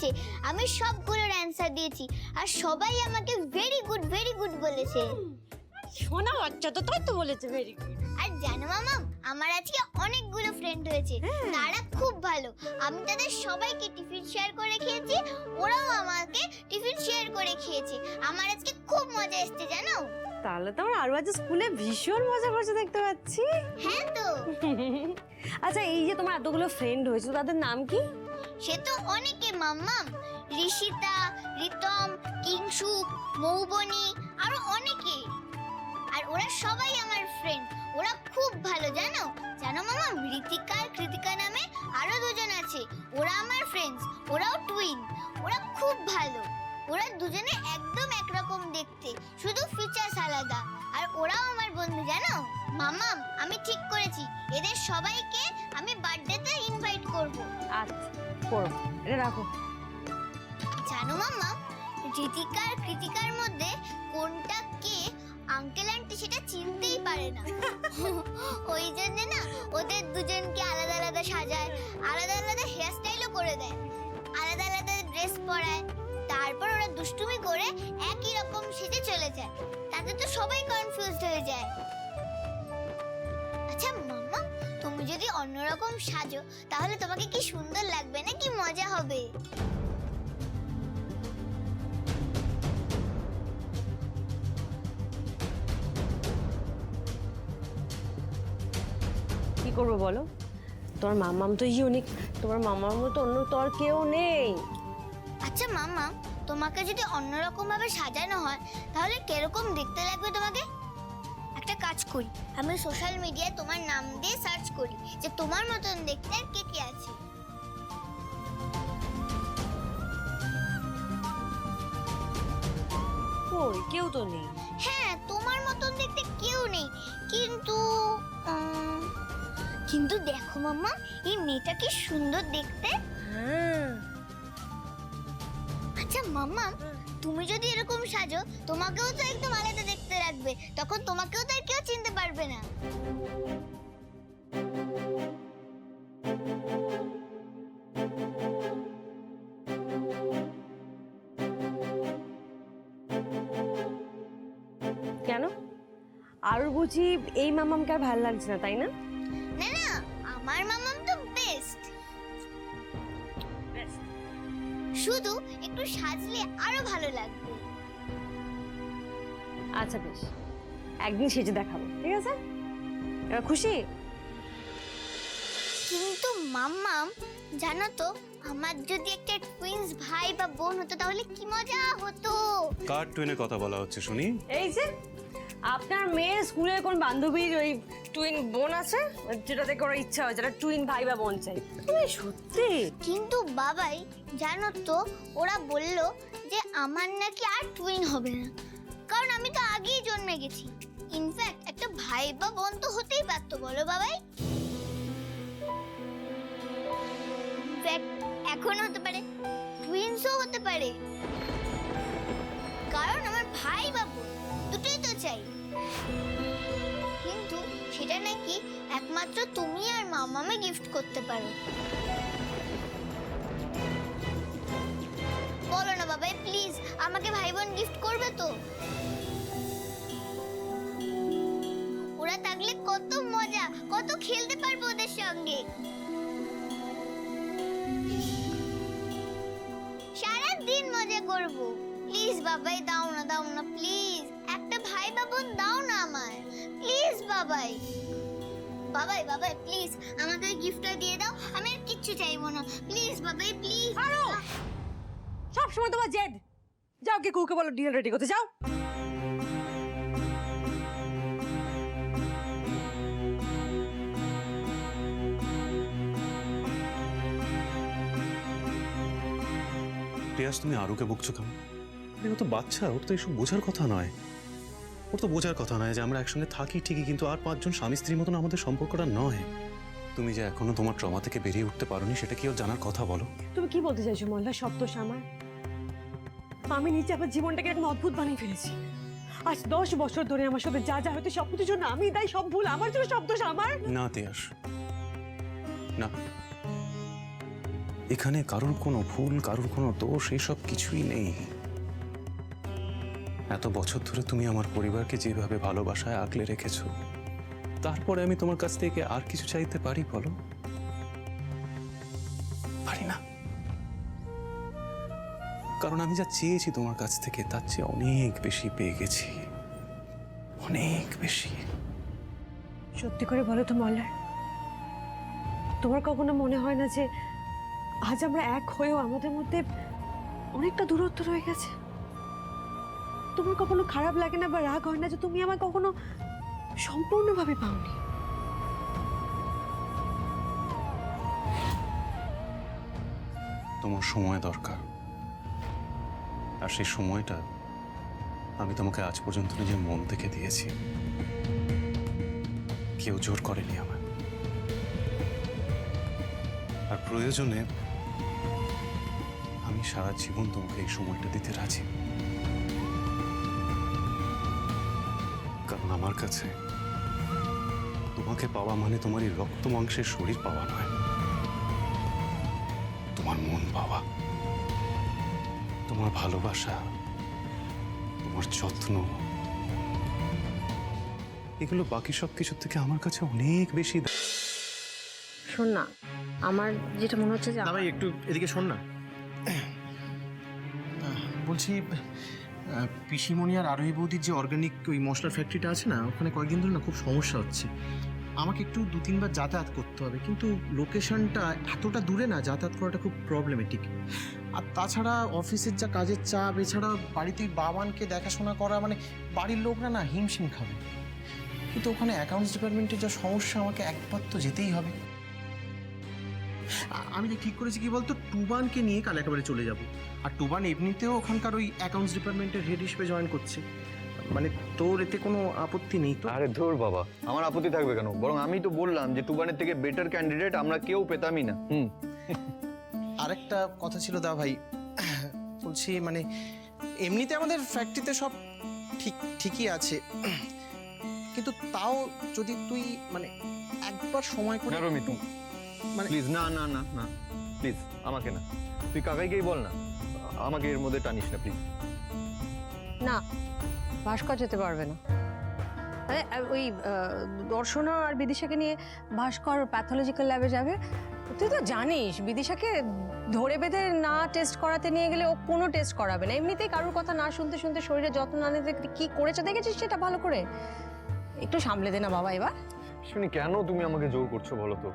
এসেছে, আমি সবগুলোর অ্যান্সার দিয়েছি আর সবাই আমাকে ভেরি গুড বলেছে। শোনা বাচ্চা তো, তাই তো বলেছে ভেরি গুড। আর জানো মামাম, আমার আজকে অনেকগুলো ফ্রেন্ড হয়েছে, তারা খুব ভালো। আমি তাদের সবাইকে টিফিন শেয়ার করে খেয়েছি, ওরাও আমাকে টিফিন শেয়ার করে খেয়েছে। আমার আজকে খুব মজা এসেছে জানো। তাহলে তো আমার আরো আজ স্কুলে ভীষণ মজা করছে দেখতে পাচ্ছি। হ্যাঁ তো। আচ্ছা, এই যে তোমার এতগুলো ফ্রেন্ড হয়েছে, তাদের নাম কি? সে তো অনেকে মাম্মাম, ঋষিতা, রিতম, কিংসুক, মৌবনি, আরো অনেকে। আর ওরা সবাই আমার ফ্রেন্ড, ওরা খুব ভালো জানো। জানো মামাম, ঋতিকা আর কৃতিকা নামে আরো দুজন আছে, ওরা আমার ফ্রেন্ডস, ওরাও টুইন। ওরা খুব ভালো, ওরা দুজনে একদম একরকম দেখতে, শুধু ফিচার্স আলাদা। আর ওরাও আমার বন্ধু জানো। মামাম, আমি ঠিক করেছি এদের সবাইকে আমি বার্থডেতে ইনভাইট করব। আচ্ছা, করো, এটা রাখো। জানো মাম্মা, ঋতিকা আর কৃতিকার মধ্যে কোনটা কে আঙ্কেল আন্টি সেটা চিনতেই পারে না। ওই জন্য না ওদের দুজনকে আলাদা আলাদা সাজায়, আলাদা আলাদা হেয়ার স্টাইলও করে দেয়, আলাদা আলাদা ড্রেস পরায়। তারপর ওরা দুষ্টুমি করে একই রকম সেজে চলে যায়, তাতে তো সবাই কনফিউজড হয়ে যায়। আচ্ছা মাম্মা, তুমি যদি অন্যরকম সাজো তাহলে তোমাকে কি সুন্দর লাগবে না, কি মজা হবে। কি করবো বলো, তোমার মামাম তো ইউনিক, তোমার মামার মতো অন্য তো আর কেউ নেই। আচ্ছা মাম্মা, তোমাকে যদি অন্যরকম ভাবে সাজানো হয় তাহলে কিরকম দেখতে লাগবে তোমাকে? একটা কাজ করি, আমি সোশ্যাল মিডিয়ায় তোমার নাম দিয়ে সার্চ করি যে তোমার মতন দেখতে আর কে কে আছে। কই, কেউ তো নেই। হ্যাঁ, তোমার মতন দেখতে কেউ নেই, কিন্তু কিন্তু দেখো মাম্মা, এই মেয়েটা কি সুন্দর দেখতে। হ্যাঁ। আচ্ছা মাম্মা, তুমি যদি এরকম সাজো তোমাকেও তো একদম আলাদা দেখতে লাগবে, তখন তোমাকেও তো আর কেউ চিনতে পারবে না। কেন? আর বুঝি এই মামামকে আর ভালো লাগছে না, তাই না? না না, আমার মামাম তো বেস্ট, শুধু একটু সাজলে আরো ভালো লাগবে। আচ্ছা বেশ, একদিন সেজে দেখাবো, ঠিক আছে? এবার খুশি? কিন্তু মাম্মাম, জানো তো, আমার যদি একটা টুইনস ভাই বা বোন হতো তাহলে কি মজা হতো। কার টুইনের কথা বলা হচ্ছে শুনি? এই যে আপনার মেয়ের স্কুলের কোন বান্ধবীর ওই টুইন বোন আছে, যেটা দেখে ওর ইচ্ছা হয়, যেটা টুইন ভাই বা বোন চাই। সত্যি? কিন্তু বাবাই, জানো তো, ওরা বলল যে আমার নাকি আর টুইন হবে না, কারণ আমি তো আগেই জন্মে গেছি। ইনফ্যাক্ট একটা ভাই বা বোন তো হতেই পারতো, বলো বাবাই। ইনফ্যাক্ট এখন হতে পারে, টুইনসও হতে পারে, কারণ আমার ভাই বা বোন দুটোই তো চাই। কিন্তু সেটা নাকি একমাত্র তুমি আর মামামে গিফট করতে পারো। বলো না বাবাই, প্লিজ আমাকে ভাই বোন গিফট করবে তো? ওরা থাকলে কত মজা, কত খেলতে পারবো ওদের সঙ্গে, সারা দিন মজা করব। প্লিজ বাবাই, দাও না প্লিজ, একটা ভাই বা বোন দাও না আমার, প্লিজ বাবাই। বাবাই বাবাই প্লিজ আমাকে ওই গিফটটা দিয়ে দাও, আমি আর কিচ্ছু চাইবো না, প্লিজ বাবাই প্লিজ। সব সময় তোমার জেদ। যাও কি কুকে বলো ডিনার রেডি করতে, যাও। রিয়াজ, তুমি আরুকে বকছো কেন? ও তো বাচ্চা, ওর তো এসব বোঝার কথা নয়। ওর তো বোঝার কথা নয় যে আমরা একসঙ্গে থাকি ঠিকই, কিন্তু আর পাঁচজন স্বামী স্ত্রীর মতন আমাদের সম্পর্কটা নয়। তুমি যে এখনো তোমার ট্রমা থেকে বেরিয়ে উঠতে পারোনি, সেটা কি ওর জানার কথা? বলো। তুমি কি বলতে চাইছো মল্লা? সব দোষ আমার। আমি নিজে আমার জীবনটাকে এরকম অদ্ভুত বানিয়ে ফেলেছি। আজ 10 বছর ধরে আমার সাথে যা যা হয়তো সব কিছুর জন্য আমি দায়ী, সব ভুল আমার, জন্য সব দোষ আমার। না তিয়াস, না, এখানে কারোর কোনো ভুল, কারোর কোনো দোষ, এইসব কিছুই নেই। এত বছর ধরে তুমি আমার পরিবারকে যেভাবে ভালোবাসায় আগলে রেখেছো, তারপরে আমি তোমার কাছ থেকে আর কিছু চাইতে পারি বলো? পারি না। কারণ আমি যা চেয়েছি তোমার কাছ থেকে তার চেয়ে অনেক বেশি পেয়ে গেছি, অনেক বেশি। সত্যি করে বলো তো মল্লার, তোমার কখনো মনে হয় না যে আজ আমরা এক হয়েও আমাদের মধ্যে অনেকটা দূরত্ব রয়ে গেছে? তোমার কখনো খারাপ লাগে না বা রাগ হয় না যে তুমি আমায় কখনো সম্পূর্ণভাবে পাওনি? তোমার সময় দরকার, আর সেই সময়টা আমি তোমাকে আজ পর্যন্ত নিজের মন থেকে দিয়েছি। কেউ জোর করেনি আমার। আর প্রয়োজনে আমি সারা জীবন তোমাকে এই সময়টা দিতে রাজি। কারণ আমার কাছে তোমাকে পাওয়া মানে তোমার এই রক্ত মাংসের শরীর পাওয়া নয়, তোমার মন পাওয়া, তোমার ভালোবাসা, তোমার যত্ন, এগুলো বাকি সব কিছুর থেকে আমার কাছে অনেক বেশি। শোন না, আমার যেটা মনে হচ্ছে যে ভাই একটু এদিকে শোন না। বলছি পিসিমণি আর আরোহী বৌদির যে অর্গানিক ওই মশলার ফ্যাক্টরিটা আছে না, ওখানে কয়েকদিন ধরে না খুব সমস্যা হচ্ছে। আমাকে একটু 2-3 বার যাতায়াত করতে হবে, কিন্তু লোকেশনটা এতটা দূরে না, যাতায়াত করাটা খুব প্রবলেমেটিক। আর তাছাড়া অফিসের যা কাজের চাপ, এছাড়া বাড়িতে বাবানকে দেখাশোনা করা, মানে বাড়ির লোকরা না হিমশিম খাবে। কিন্তু ওখানে অ্যাকাউন্টস ডিপার্টমেন্টের যা সমস্যা, আমাকে একবার তো যেতেই হবে। আমি যে ঠিক করেছি কি বলতো, টুবানকে নিয়ে কাল একেবারে চলে যাব। আর টুবান এমনিতেও ওখানকার ওই অ্যাকাউন্টস ডিপার্টমেন্টের হেড হিসেবে জয়েন করছে। মানে তোর এতে কোনো আপত্তি নেই তো? আরে ধুর বাবা, আমার আপত্তি থাকবে কেন? বরং আমি তো বললাম যে টুবানের থেকে বেটার ক্যান্ডিডেট আমরা কেউ পেতামই না। আরেকটা কথা ছিল দা ভাই, বলছি মানে এমনিতে আমাদের ফ্যাক্টরিতে সব ঠিকই আছে, কিন্তু তাও যদি তুই মানে একবার সময় করে রমিত, মানে প্লিজ না না না না, প্লিজ আমাকে না, তুই কাকাইকেই বল না, আমাকে এর মধ্যে টানিস না প্লিজ। না, ভাস্কর যেতে পারবে না। আরে ওই দর্শনা আর বিদিশাকে নিয়ে ভাস্কর প্যাথোলজিক্যাল ল্যাবে যাবে। তুই তো জানিস বিদিশাকে ধরে বেঁধে না টেস্ট করাতে নিয়ে গেলে ও কোনো টেস্ট করাবে না। এমনিতেই কারোর কথা না শুনতে শুনতে শরীরে যত্ন না নিতে কি করেছে দেখেছিস সেটা ভালো করে। একটু সামলে দে না বাবা এবার। শুনি কেন তুমি আমাকে জোর করছো বলো তো?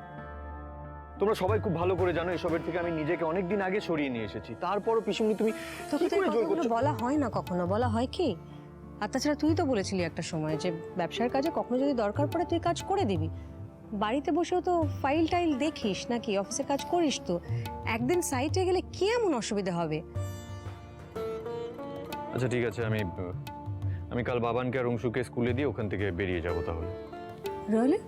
তোমরা সবাই খুব ভালো করে জানো এসবের থেকে আমি নিজেকে অনেকদিন আগে সরিয়ে নিয়ে এসেছি, তারপরও পিসুমনি তুমি তোকে কি তো করে জোর কথাগুলো করছো? বলা হয় না, কখনো বলা হয় কি? আর তাছাড়া তুই তো বলেছিলি একটা সময় যে ব্যবসার কাজে কখনো যদি দরকার পড়ে তুই কাজ করে দিবি। বাড়িতে বসেও তো ফাইল টাইল দেখিস নাকি, অফিসে কাজ করিস তো, একদিন সাইটে গেলে কি এমন অসুবিধা হবে? আচ্ছা ঠিক আছে, আমি কাল বাবানকে আর অংশুকে স্কুলে দিয়ে ওখান থেকে বেরিয়ে যাবো তাহলে। রিয়েলি?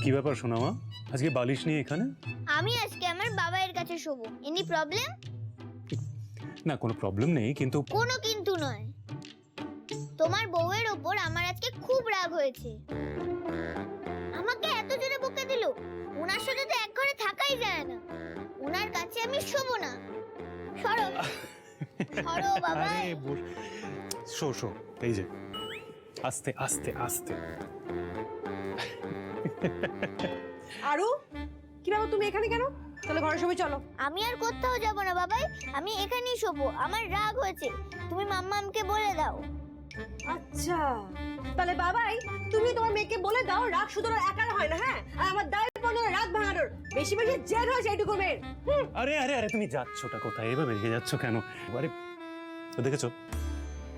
কি ব্যাপার সোনামা, আজকে বালিশ নিয়ে এখানে? আমি আজকে আমার বাবার কাছে শোবো। Any problem? না, কোনো প্রবলেম নেই, কিন্তু কোনো কিন্তু নয়। তোমার বউয়ের ওপর আমার আজকে খুব রাগ হয়েছে। আমাকে এত জোরে বকে দিল, ওনার সাথে তো এক ঘরে থাকাই যায় না। ওনার কাছে আমি শোবো না। সরো সরো বাবা। শো শো, এই যে আস্তে আস্তে আস্তে। আরু, কি বাবা তুমি এখানে কেন? তাহলে ঘরে সবাই চলো। আমি আর কোথাও যাব না বাবাই, আমি এখানেই শোবো। আমার রাগ হয়েছে, তুমি মাম্মামকে বলে দাও। আচ্ছা, তাহলে বাবাই তুমি তোমার মেয়েকে বলে দাও রাগ শুধু ওর একার হয় না, হ্যাঁ? আর আমার দায়ের পড়লো রাগ ভাঙানোর। বেশি বেশি জেদ হয়েছে এইটুকু মেয়ের। আরে আরে আরে, তুমি যাচ্ছোটা কোথায়? এভাবে রেখে যাচ্ছ কেন? আরে ও দেখেছো,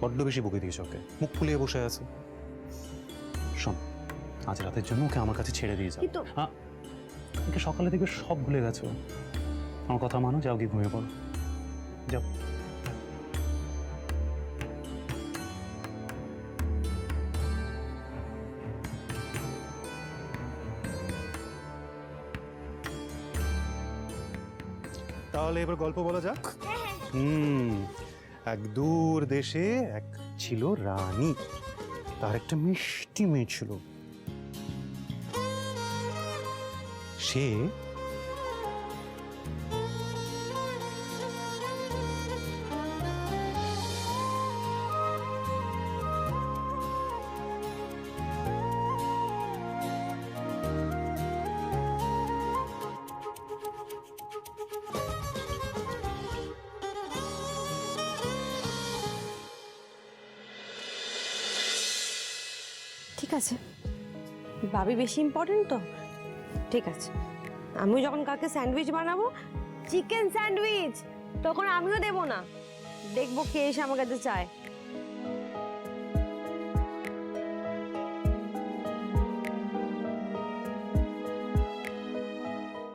বড্ড বেশি বকে দিয়েছ ওকে, মুখ ফুলিয়ে বসে আছে। শোন, আজ রাতের জন্য ওকে আমার কাছে ছেড়ে দিয়ে যাও। কিন্তু হ্যাঁ, ওকে সকালে থেকে সব ভুলে গেছো। আমার কথা মানো, যাও গিয়ে ঘুমিয়ে পড়ো, যাও। তাহলে এবার গল্প বলা যাক। হ্যাঁ। এক দূর দেশে এক ছিল রানী, তার একটা মিষ্টি মেয়ে ছিল। সে ঠিক আছে, ভাবি বেশি ইম্পর্টেন্ট তো। ঠিক আছে, আমিও যখন কালকে স্যান্ডউইচ বানাবো, চিকেন স্যান্ডউইচ, তখন আমিও দেবো না, দেখবো খেয়ে এসে আমার কাছে চায়।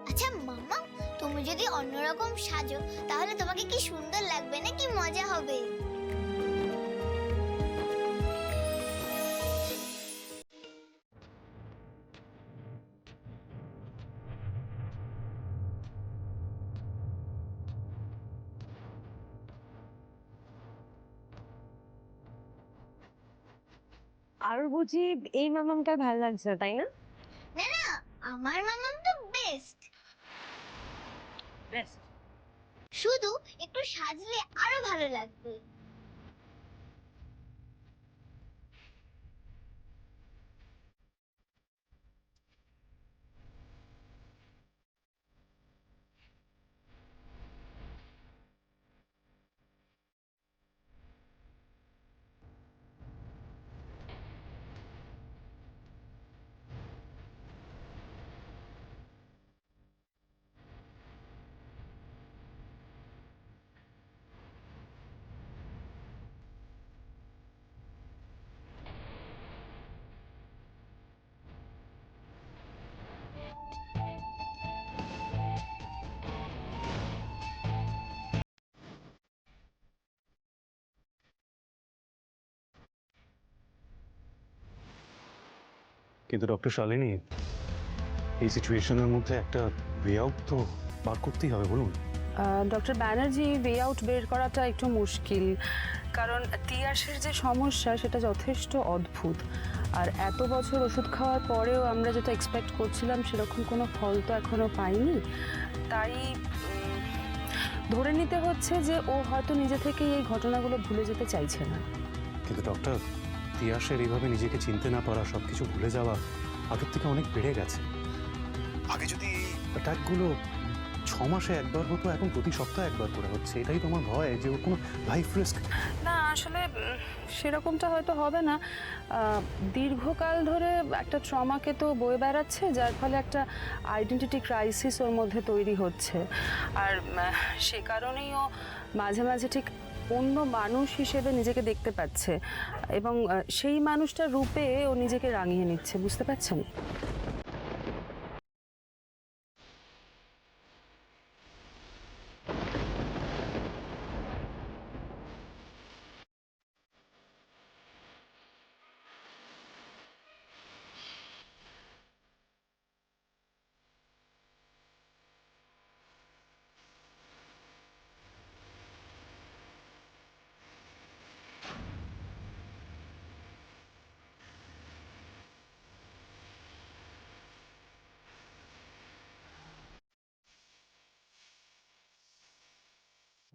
আচ্ছা মাম্মাম, তুমি যদি অন্যরকম সাজো তাহলে তোমাকে কি সুন্দর লাগবে না, কি মজা হবে। আর বুঝি এই মামামটা ভালো লাগছে না, তাই না? না না, আমার মাম্মাম তো বেস্ট। শুধু একটু সাজলে আরো ভালো লাগবে। কিন্তু ডক্টর শালিনী, এই সিচুয়েশনের মধ্যে একটা ওয়ে আউট তো বার করতেই হবে, বলুন। ডক্টর ব্যানার্জি, ওয়ে আউট বের করাটা একটু মুশকিল, কারণ তিয়াসের যে সমস্যা সেটা যথেষ্ট অদ্ভুত। আর এত বছর ওষুধ খাওয়ার পরেও আমরা যেটা এক্সপেক্ট করছিলাম সেরকম কোনো ফল তো এখনো পাইনি। তাই ধরে নিতে হচ্ছে যে ও হয়তো নিজে থেকেই এই ঘটনাগুলো ভুলে যেতে চাইছে না। কিন্তু ডক্টর, তিয়াসের এইভাবে নিজেকে চিনতে না পারা, সবকিছু ভুলে যাওয়া আগের থেকে অনেক বেড়ে গেছে। আগে যদি এই অ্যাটাকগুলো 6 মাসে একবার হতো, এখন প্রতি সপ্তাহে একবার করে হচ্ছে। এটাই তো আমার ভয়, যে ওর কোনো লাইফ রিস্ক। না, আসলে সেরকমটা হয়তো হবে না। দীর্ঘকাল ধরে একটা ট্রমাকে তো বয়ে বেড়াচ্ছে, যার ফলে একটা আইডেন্টিটি ক্রাইসিস ওর মধ্যে তৈরি হচ্ছে। আর সে কারণেই ও মাঝে মাঝে ঠিক অন্য মানুষ হিসেবে নিজেকে দেখতে পাচ্ছে, এবং সেই মানুষটার রূপে ও নিজেকে রাঙিয়ে নিচ্ছে, বুঝতে পারছেন?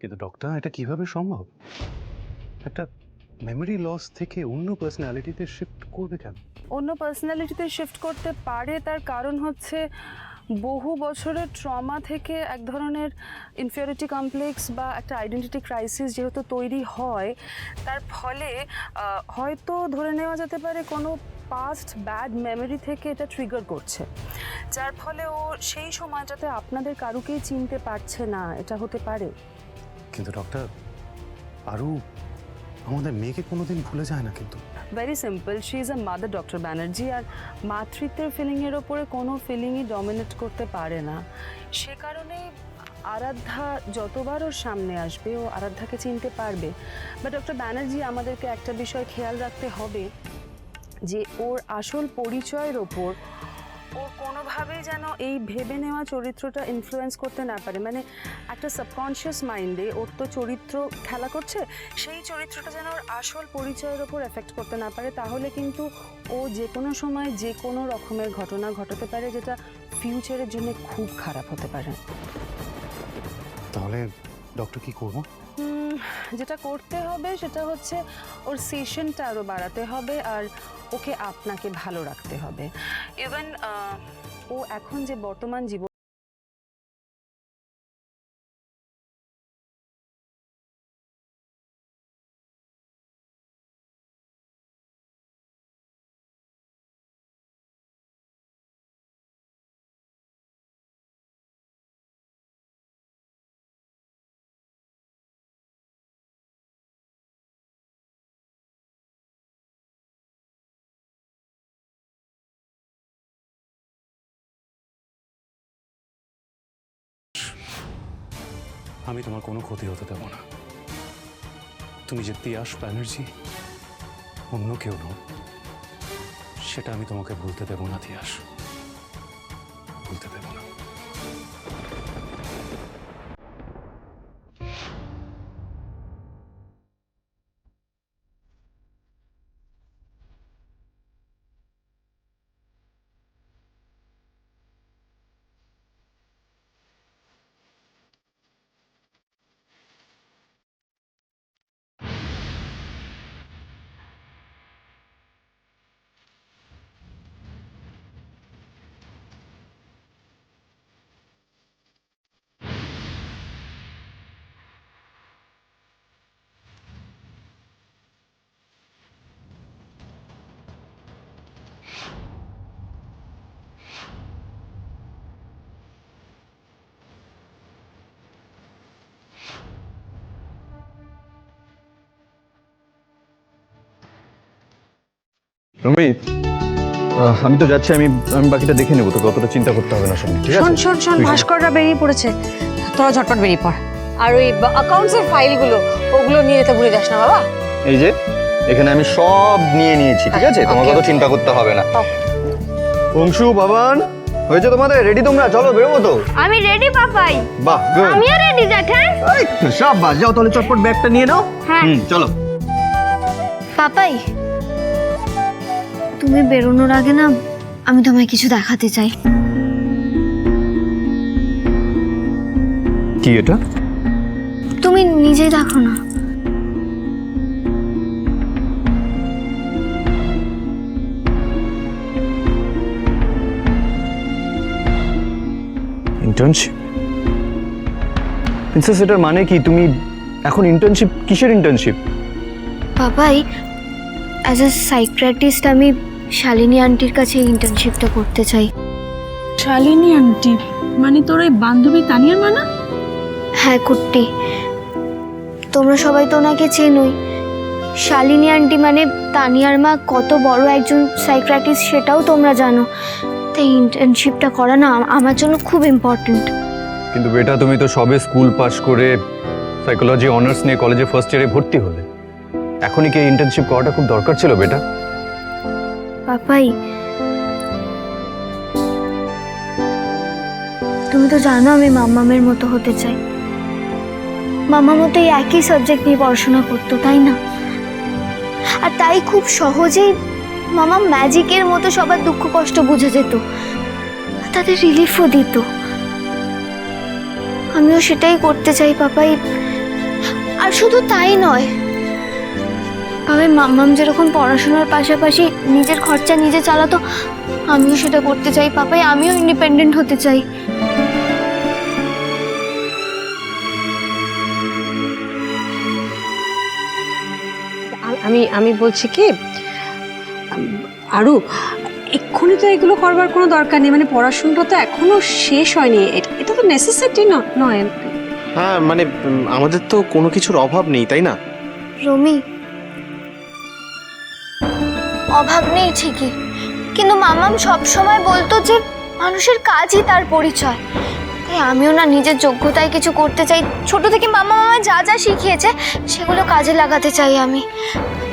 কিন্তু ডক্টর, এটা কিভাবে সম্ভব? একটা মেমরি লস থেকে অন্য পার্সোনালিটিতে শিফট করবে কেন? অন্য পার্সোনালিটিতে শিফট করতে পারে, তার কারণ হচ্ছে বহু বছরের ট্রমা থেকে এক ধরনের ইনফিরিয়রিটি কমপ্লেক্স বা একটা আইডেন্টিটি ক্রাইসিস যেহেতু তৈরি হয়, তার ফলে হয়তো ধরে নেওয়া যেতে পারে কোনো পাস্ট ব্যাড মেমরি থেকে এটা ট্রিগার করছে, যার ফলে ও সেই সময়টাতে আপনাদের কারুকেই চিনতে পারছে না। এটা হতে পারে। কিন্তু ডক্টর, আরও আমাদের মেয়েকে কোনোদিন ভুলে যায় না কিন্তু। Very simple, she is a mother, doctor Banerjee. আর মাতৃত্বের ফিলিংয়ের ওপরে কোনো ফিলিংই ডমিনেট করতে পারে না। সে কারণে আরাধ্যা যতবার ওর সামনে আসবে, ও আরাধ্যাকে চিনতে পারবে। বাট ডক্টর ব্যানার্জি, আমাদেরকে একটা বিষয় খেয়াল রাখতে হবে, যে ওর আসল পরিচয়ের ওপর ওর কোনোভাবেই যেন এই ভেবে নেওয়া চরিত্রটা ইনফ্লুয়েন্স করতে না পারে। মানে একটা সাবকনশিয়াস মাইন্ডে ওর তো চরিত্র খেলা করছে, সেই চরিত্রটা যেন ওর আসল পরিচয়ের ওপর এফেক্ট করতে না পারে, তাহলে কিন্তু ও যে কোনো সময় যে কোনো রকমের ঘটনা ঘটাতে পারে, যেটা ফিউচারের জন্য খুব খারাপ হতে পারে। তাহলে ডক্টর কি করবো? যেটা করতে হবে সেটা হচ্ছে ওর সেশনটা আরও বাড়াতে হবে, আর ওকে আপনাকে ভালো রাখতে হবে। ইভেন ও এখন যে বর্তমান জীবন আমি তোমার কোনো ক্ষতি হতে দেব না। তুমি যে তিয়াস ব্যানার্জি, অন্য কেউ নও, সেটা আমি তোমাকে ভুলতে দেব না তিয়াস, ভুলতে দেব না। রমিত, আমি তো যাচ্ছি, আমি বাকিটা দেখে নেবো, তোকে অতটা চিন্তা করতে হবে না। ঠিক আছে, শোন শোন শোন, ভাস্কররা বেরিয়ে পড়েছে, তোরা ঝটপট বেরিয়ে পড়। আর ওই অ্যাকাউন্টসের ফাইলগুলো ওগুলো নিয়ে যেতে ভুলে যাস না বাবা। এই যে এখানে আমি সব নিয়ে নিয়েছি, ঠিক আছে, তোমাকে তো চিন্তা করতে হবে না। অংশু, বাবান, হয়েছে তোমাদের? রেডি তোমরা? চলো বেরোবো তো। আমি রেডি পাপাই। বাহ, গুড। আমিও রেডি জ্যাঠাই। সব বাস, যাও তাহলে চটপট ব্যাগটা নিয়ে নাও। হ্যাঁ চলো। পাপাই, তুমি বেরোনোর আগে না আমি তোমায় কিছু দেখাতে চাই। কি এটা? তুমি নিজেই দেখো না। ইন্টার্নশিপ? প্রিন্সেস, এটার মানে কি? তুমি এখন ইন্টার্নশিপ? কিসের internship? Papai, as a psychiatrist আমি শালিনী আন্টির কাছে ইন্টার্নশিপটা করতে চাই। শালিনী আন্টি মানে তোর ওই বান্ধবী তানিয়ার মা না? হ্যাঁ কুট্টি, তোমরা সবাই তো ওনাকে চেনোই। শালিনী আন্টি মানে তানিয়ার মা কত বড় একজন সাইকিয়াট্রিস্ট সেটাও তোমরা জানো। তাই ইন্টার্নশিপটা করা না আমার জন্য খুব ইম্পর্টেন্ট। কিন্তু বেটা, তুমি তো সবে স্কুল পাস করে সাইকোলজি অনার্স নিয়ে কলেজে ফার্স্ট ইয়ারে ভর্তি হলে। এখনই কি ইন্টার্নশিপ করাটা খুব দরকার ছিল বেটা? পাপাই, তুমি তো জানো আমি মাম্মামের মতো হতে চাই। মাম্মা মতো এই একই সাবজেক্ট নিয়ে পড়াশোনা করতো, তাই না? আর তাই খুব সহজেই মামা ম্যাজিকের মতো সবার দুঃখ কষ্ট বুঝে যেত, তাদের রিলিফও দিত। আমিও সেটাই করতে চাই পাপাই। আর শুধু তাই নয় পাপাই, মাম্মাম যেরকম পড়াশোনার পাশাপাশি নিজের খরচা নিজে চালাতো, আমিও সেটা করতে চাই পাপাই। আমিও ইন্ডিপেন্ডেন্ট হতে চাই। আমি বলছি কি আরু, এক্ষুনি তো এগুলো করবার কোনো দরকার নেই। মানে পড়াশোনাটা তো এখনো শেষ হয়নি, এটা তো নেসেসিটি নয়। হ্যাঁ, মানে আমাদের তো কোনো কিছুর অভাব নেই, তাই না? রমি, অভাব নেই ঠিকই, কিন্তু মামাম সবসময় বলতো যে মানুষের কাজই তার পরিচয়। তাই আমিও না নিজের যোগ্যতায় কিছু করতে চাই। ছোট থেকে মামা আমায় যা যা শিখিয়েছে সেগুলো কাজে লাগাতে চাই আমি।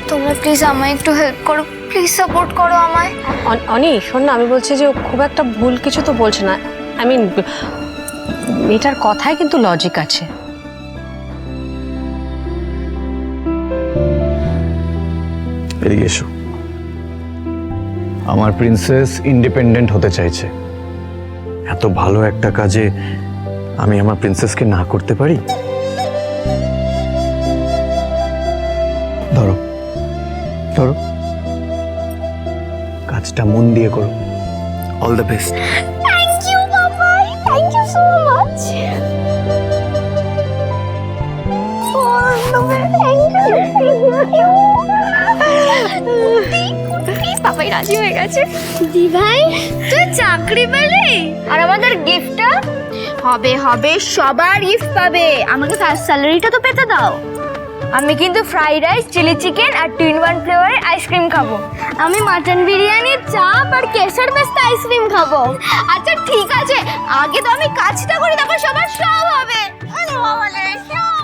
তোমরা প্লিজ আমায় একটু হেল্প করো, প্লিজ সাপোর্ট করো আমায়। অনি শোন না, আমি বলছি যে ও খুব একটা ভুল কিছু তো বলছে না। আই মিন মেয়েটার কথায় কিন্তু লজিক আছে। এদিকে এসো। আমার প্রিন্সেস ইন্ডিপেন্ডেন্ট হতে চাইছে, এত ভালো একটা কাজে আমি আমার প্রিন্সেসকে না করতে পারি? ধরো ধরো, কাজটা মন দিয়ে করো। All the best. Thank you Babai, thank you so much. Babai রাজি হয়ে গেছে। দি ভাই তুই চাকরি পেলি, আর আমাদের গিফটটা হবে হবে, সবার গিফট পাবে। আমাকে ফার্স্ট স্যালারিটা তো পেতে দাও। আমি কিন্তু ফ্রাইড রাইস, চিলি চিকেন আর 2-in-1 ফ্লেভারের আইসক্রিম খাবো। আমি মাটন বিরিয়ানি, চাপ আর কেশর পেস্তা আইসক্রিম খাবো। আচ্ছা ঠিক আছে, আগে তো আমি কাজটা করি, তারপর সবার সব হবে। আরে বাবা রে, সব